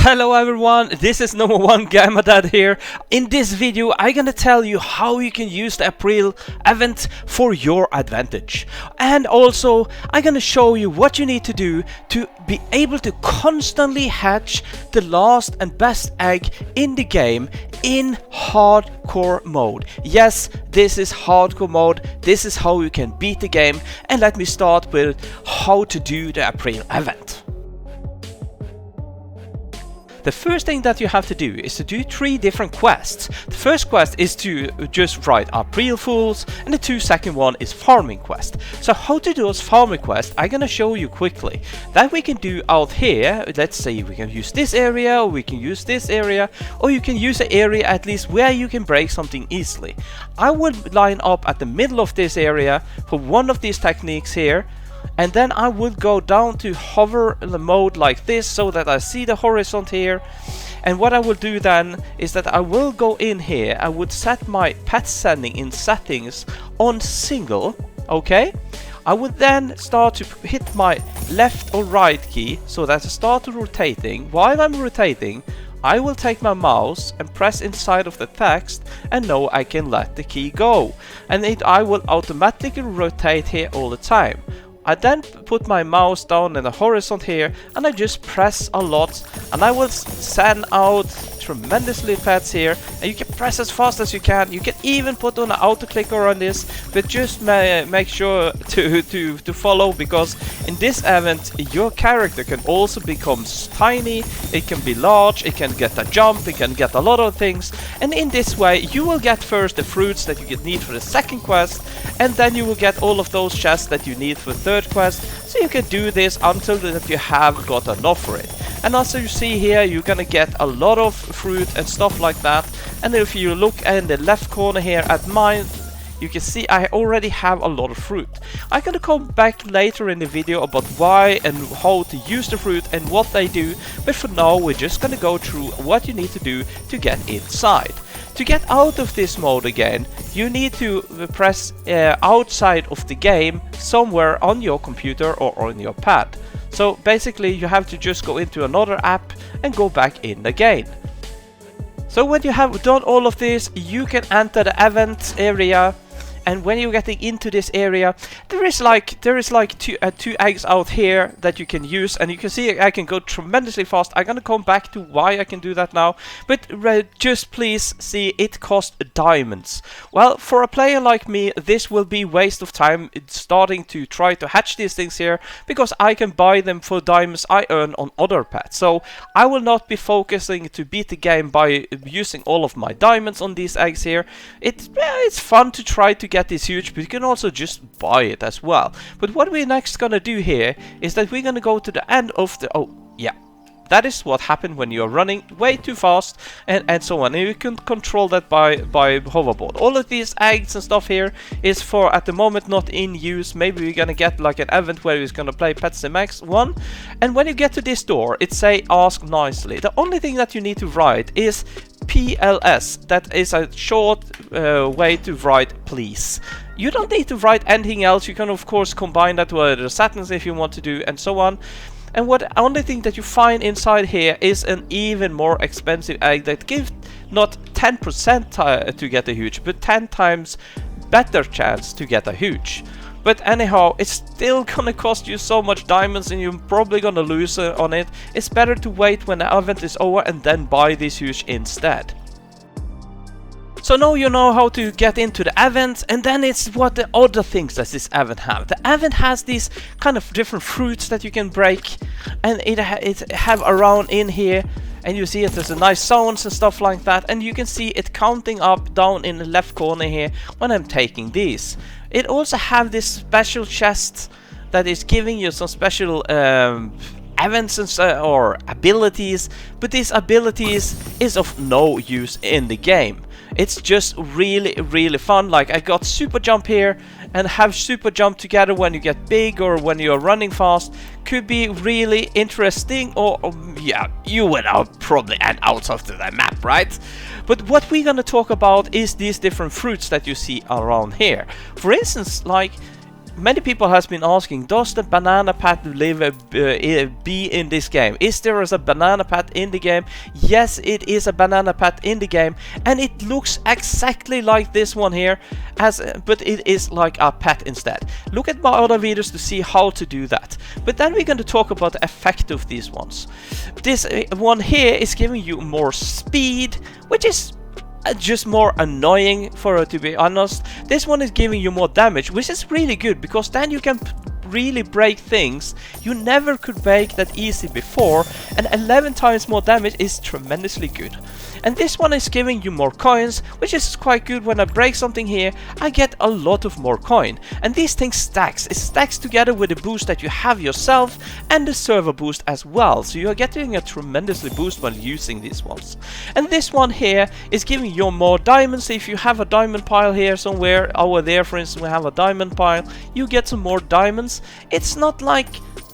Hello everyone, this is number one Gamma Dad here. In this video I'm gonna tell you how you can use the April event for your advantage. And also I'm gonna show you what you need to do to be able to constantly hatch the last and best egg in the game in hardcore mode. Yes, this is hardcore mode, this is how you can beat the game, and let me start with how to do the April event. The first thing that you have to do is to do 3 different quests. The first quest is to just write April Fools, and the second one is farming quest. So how to do those farming quests, I'm gonna show you quickly. That we can do out here. Let's say we can use this area, or we can use this area, or you can use an area at least where you can break something easily. I would line up at the middle of this area for one of these techniques here. And then I would go down to hover mode like this so that I see the horizon here. And what I will do then is that I will go in here. I would set my pet sending in settings on single. Okay. I would then start to hit my left or right key so that I start rotating. While I'm rotating, I will take my mouse and press inside of the text, and now I can let the key go. And I will automatically rotate here all the time. I then put my mouse down in the horizon here, and I just press a lot, and I will send out tremendously pets here, and you can press as fast as you can. You can even put on an auto clicker on this, but just make sure to follow, because in this event your character can also become tiny, it can be large, it can get a jump, it can get a lot of things, and in this way you will get first the fruits that you need for the second quest, and then you will get all of those chests that you need for the third quest. So you can do this until that you have got enough for it. And also you see here you're gonna get a lot of fruit and stuff like that. And if you look in the left corner here at mine, you can see I already have a lot of fruit. I'm gonna come back later in the video about why and how to use the fruit and what they do, but for now we're just gonna go through what you need to do to get inside. To get out of this mode again, you need to press outside of the game somewhere on your computer or on your pad. So basically you have to just go into another app and go back in again. So when you have done all of this, you can enter the event area. And when you're getting into this area, there is like two eggs out here that you can use, and you can see I can go tremendously fast. I'm gonna come back to why I can do that now, but just please see it costs diamonds. Well, for a player like me, this will be waste of time starting to try to hatch these things here, because I can buy them for diamonds I earn on other pets. So I will not be focusing to beat the game by using all of my diamonds on these eggs here. It's fun to try to get this huge, but you can also just buy it as well. But what we're next gonna do here is that we're gonna go to the end of the that is what happened when you're running way too fast and so on. And you can control that by hoverboard. All of these eggs and stuff here is for at the moment not in use. Maybe we're gonna get like an event where we're gonna play Pets Max 1. And when you get to this door, it say ask nicely. The only thing that you need to write is PLS. That is a short way to write please. You don't need to write anything else. You can of course combine that with the settings if you want to do, and so on. And what only thing that you find inside here is an even more expensive egg that gives not 10% to get a huge, but 10 times better chance to get a huge. But anyhow, it's still gonna cost you so much diamonds, and you're probably gonna lose on it. It's better to wait when the event is over and then buy this huge instead. So now you know how to get into the event, and then it's what the other things that this event have. The event has these kind of different fruits that you can break, and it have around in here, and you see it there's a nice sounds and stuff like that, and you can see it counting up down in the left corner here when I'm taking these. It also have this special chest that is giving you some special events or abilities, but these abilities is of no use in the game. It's just really fun. Like I got super jump here, and have super jump together when you get big or when you're running fast could be really interesting, or yeah, you would probably end out of the map, right? But what we're gonna talk about is these different fruits that you see around here. For instance, like many people has been asking, does the banana pet be in this game? Is there a banana pet in the game? Yes, it is a banana pet in the game, and it looks exactly like this one here, but it is like a pet instead. Look at my other videos to see how to do that. But then we're going to talk about the effect of these ones. This one here is giving you more speed, which is just more annoying, to be honest. This one is giving you more damage, which is really good, because then you can really break things you never could break that easy before, and 11 times more damage is tremendously good. And this one is giving you more coins, which is quite good. When I break something here, I get a lot of more coin, and these things stacks. It stacks together with the boost that you have yourself and the server boost as well, so you are getting a tremendously boost while using these ones. And this one here is giving you more diamonds. If you have a diamond pile here somewhere over there, for instance, we have a diamond pile, you get some more diamonds. It's not like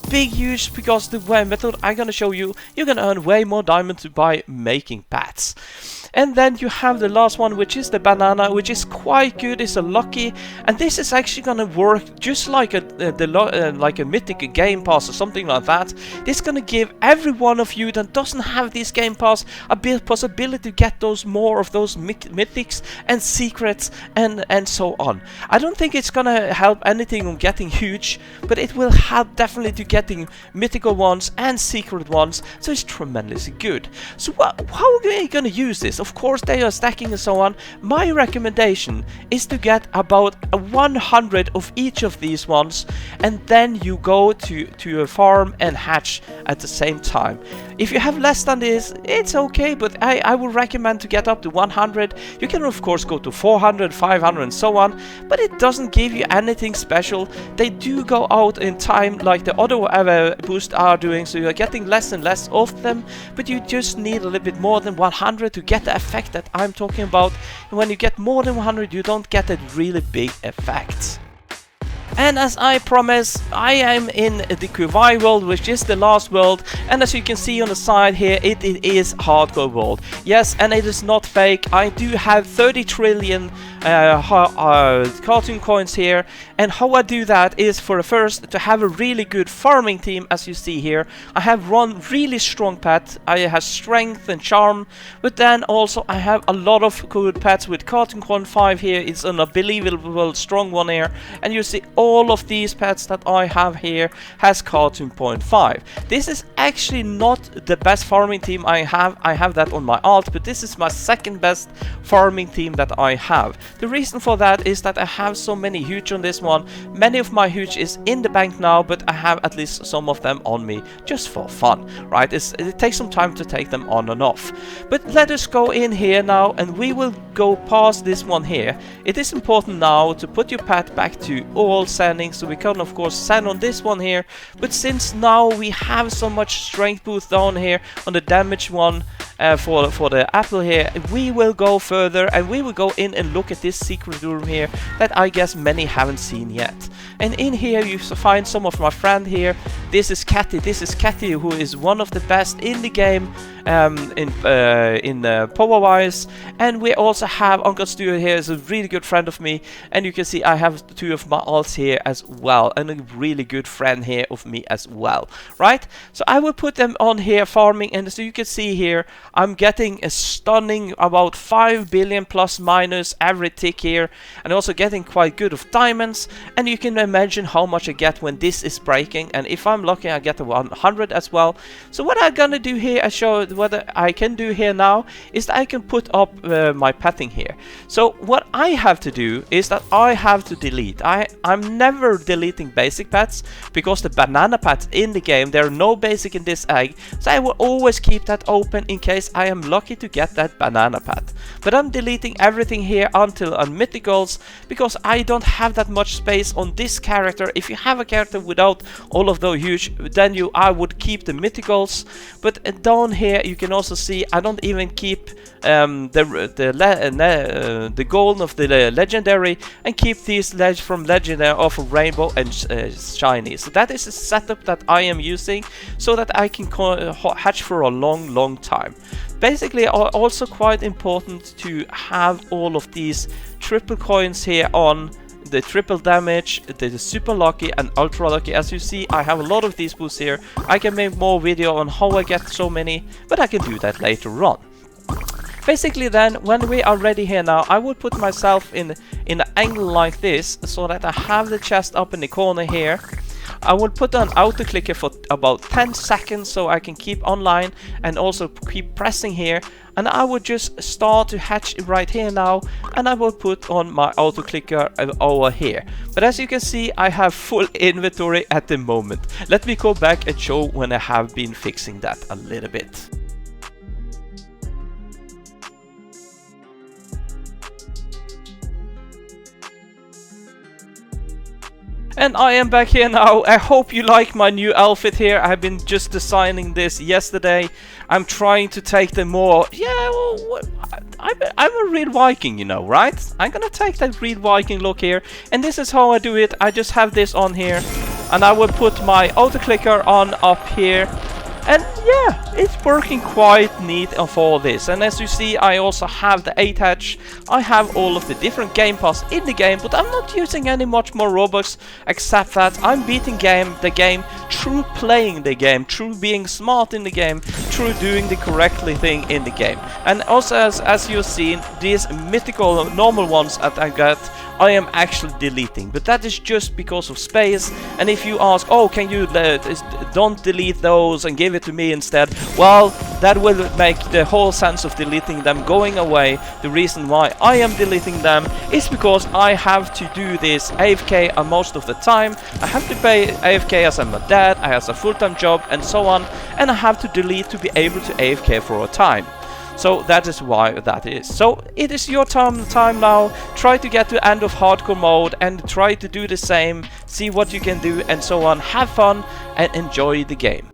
big huge, because the way method I'm gonna show you, you're gonna earn way more diamonds by making pets. And then you have the last one, which is the banana, which is quite good. It's a lucky, and this is actually gonna work just like a mythic game pass or something like that. This is gonna give every one of you that doesn't have this game pass a bit possibility to get those more of those mythics and secrets and so on. I don't think it's gonna help anything on getting huge, but it will help definitely to getting mythical ones and secret ones, so it's tremendously good. So how are we gonna use this? Of course, they are stacking and so on. My recommendation is to get about 100 of each of these ones, and then you go to a farm and hatch at the same time. If you have less than this, it's okay, but I would recommend to get up to 100. You can of course go to 400, 500 and so on, but it doesn't give you anything special. They do go out in time like the other boosts are doing, so you're getting less and less of them, but you just need a little bit more than 100 to get the effect that I'm talking about. And when you get more than 100, you don't get a really big effect. And as I promised, I am in the Kuwai world, which is the last world, and as you can see on the side here, it is hardcore world. Yes, and it is not fake. I do have 30 trillion cartoon coins here, and how I do that is, for first, to have a really good farming team. As you see here, I have one really strong pet. I have strength and charm, but then also I have a lot of good pets with cartoon coin 5 here. It's an unbelievable strong one here, and you see all of these pets that I have here has cartoon point 5. This is actually not the best farming team I have. I have that on my alt, but this is my second best farming team that I have. The reason for that is that I have so many huge on this one. Many of my huge is in the bank now, but I have at least some of them on me just for fun, right? It takes some time to take them on and off. But let us go in here now, and we will go past this one here. It is important now to put your pet back to all sanding, so we can of course sand on this one here, but since now we have so much strength boost down here on the damage one for the apple here, we will go further and we will go in and look at this secret room here that I guess many haven't seen yet. And in here you find some of my friend here. This is Catty, who is one of the best in the game in power wise. And we also have Uncle Stu here, is a really good friend of me, and you can see I have two of my alts here as well, and a really good friend here of me as well, right? So I will put them on here farming, and so you can see here I'm getting a stunning about 5 billion plus minus every tick here, and also getting quite good of diamonds. And you can imagine how much I get when this is breaking, and if I'm lucky I get a 100 as well. So what I'm gonna do here, I show what I can do here now is that I can put up my petting here. So what I have to do is that I have to delete. I'm never deleting basic pets, because the banana pets in the game, there are no basic in this egg, so I will always keep that open in case I am lucky to get that banana pet. But I'm deleting everything here until on mythicals, because I don't have that much space on this character. If you have a character without all of those huge, then I would keep the mythicals. But down here you can also see I don't even keep the gold of the legendary, and keep these from legendary off of rainbow and shiny. So that is a setup that I am using so that I can hatch for a long time. Basically, also quite important to have all of these triple coins here on the triple damage, the super lucky and ultra lucky. As you see, I have a lot of these boosts here. I can make more video on how I get so many, but I can do that later on. Basically then, when we are ready here now, I will put myself in an angle like this, so that I have the chest up in the corner here. I will put on auto clicker for about 10 seconds so I can keep online and also keep pressing here, and I will just start to hatch right here now, and I will put on my auto clicker over here. But as you can see, I have full inventory at the moment. Let me go back and show when I have been fixing that a little bit. And I am back here now. I hope you like my new outfit here. I have been just designing this yesterday. I'm trying to take the more... Yeah, well, I'm a real Viking, you know, right? I'm gonna take that real Viking look here. And this is how I do it. I just have this on here. And I will put my auto clicker on up here. And yeah, it's working quite neat of all this. And as you see, I also have the 8 hatch. I have all of the different game pass in the game, but I'm not using any much more Robux, except that I'm beating the game through playing the game, through being smart in the game, through doing the correctly thing in the game. And also, as you've seen, these mythical normal ones that I got, I am actually deleting, but that is just because of space. And if you ask, oh, can you don't delete those and give it to me instead, well, that will make the whole sense of deleting them going away. The reason why I am deleting them is because I have to do this AFK most of the time. I have to pay AFK as I'm a dad, I have a full-time job and so on, and I have to delete to be able to AFK for a time. So that is why that is. So it is your time now. Try to get to end of hardcore mode and try to do the same. See what you can do and so on. Have fun and enjoy the game.